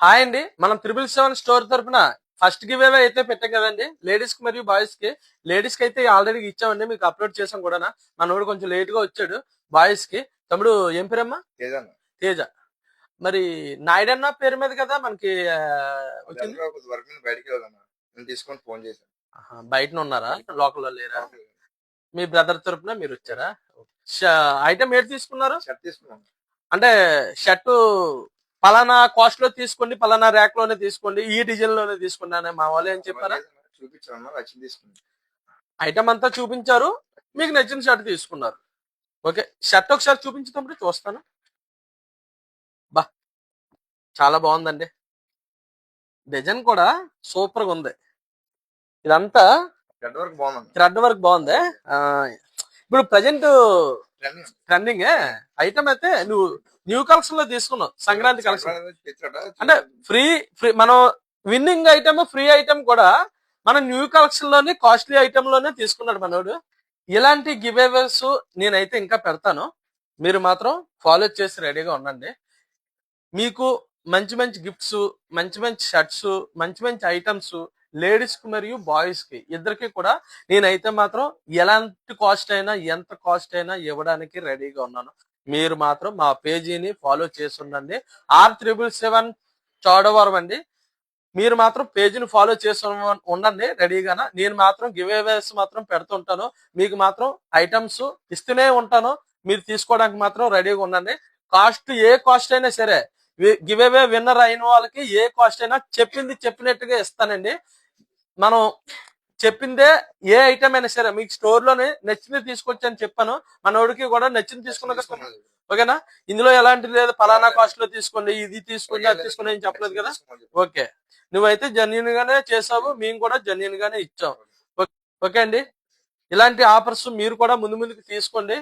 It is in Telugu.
హాయ్ అండి. మనం 777 స్టోర్ తరపున ఫస్ట్ గివ్ అవే అయితే పెట్టాం కదండి, లేడీస్ కి మరియు బాయ్స్ కి. లేడీస్ కి అయితే ఆల్రెడీ ఇచ్చామండి, మీకు అప్లోడ్ చేసాం కూడా. మనోడు కొంచెం లేట్ గా వచ్చాడు. బాయ్స్ కి తమ్ముడు ఏం పేరమ్మా? తేజ. మరి నాయుడన్న పేరు మీద కదా మనకి వచ్చింది. బయట ఉన్నారా, లోకల్లో లేరా? మీ బ్రదర్ తరపున మీరు వచ్చారా? ఐటమ్ ఏది తీసుకున్నారు? అంటే షర్టు పలానా కాస్ట్ లో తీసుకోండి, పలానా ర్యాక్ లోనే తీసుకోండి, ఈ డిజైన్ లోనే తీసుకున్నానే మా వాళ్ళు ఏం చెప్పారా? ఐటమ్ అంతా చూపించారు, మీకు నచ్చిన షర్ట్ తీసుకున్నారు. ఓకే, షర్ట్ ఒకసారి చూపించుతాం, చూస్తాను. బా, చాలా బాగుందండి. డిజైన్ కూడా సూపర్ గా ఉంది. ఇదంతా థ్రెడ్ వర్క్ బాగుంది. ఇప్పుడు ప్రజెంట్ ట్రెండింగ్ ఐటమ్ అయితే నువ్వు న్యూ కలెక్షన్ లో తీసుకున్నావు, సంక్రాంతి కలెక్షన్. అంటే ఫ్రీ మనం విన్నింగ్ ఐటమ్, ఫ్రీ ఐటమ్ కూడా మనం న్యూ కలెక్షన్ లోని కాస్ట్లీ ఐటమ్ లోనే తీసుకున్నాడు మనోడు. ఇలాంటి గివ్ అవేస్ నేనైతే ఇంకా పెడతాను, మీరు మాత్రం ఫాలో చేసి రెడీగా ఉండండి. మీకు మంచి మంచి గిఫ్ట్స్, మంచి మంచి షర్ట్స్, మంచి మంచి ఐటమ్స్ లేడీస్ కి మరియు బాయ్స్ కి ఇద్దరికి కూడా నేనైతే మాత్రం ఎలాంటి కాస్ట్ అయినా, ఎంత కాస్ట్ అయినా ఇవ్వడానికి రెడీగా ఉన్నాను. మీరు మాత్రం మా పేజీని ఫాలో చేసి ఉండండి. R777 చోడవరం అండి. మీరు మాత్రం పేజీని ఫాలో చేసి ఉండండి రెడీగానా. నేను మాత్రం గివ్ అవేస్ మాత్రం పెడుతుంటాను, మీకు మాత్రం ఐటమ్స్ ఇస్తూనే ఉంటాను. మీరు తీసుకోవడానికి మాత్రం రెడీగా ఉండండి. కాస్ట్ ఏ కాస్ట్ అయినా సరే, గివ్ అవే విన్నర్ అయిన వాళ్ళకి ఏ కాస్ట్ అయినా చెప్పింది చెప్పినట్టుగా ఇస్తానండి. మనం చెప్పిందే ఏ ఐటమ్ అయినా సరే, మీకు స్టోర్ లోనే నచ్చింది తీసుకొచ్చి అని చెప్పాను. మనోడికి కూడా నచ్చింది తీసుకున్నా. ఓకేనా? ఇందులో ఎలాంటిది లేదు, పలానా కాస్ట్ లో తీసుకోండి, ఇది తీసుకోండి, అది తీసుకోండి అని చెప్పలేదు కదా. ఓకే, నువ్వైతే జెన్యున్ గానే చేసావు, మేము కూడా జెన్యున్ గానే ఇచ్చాం. ఓకే అండి, ఇలాంటి ఆఫర్స్ మీరు కూడా ముందు ముందుకు తీసుకోండి.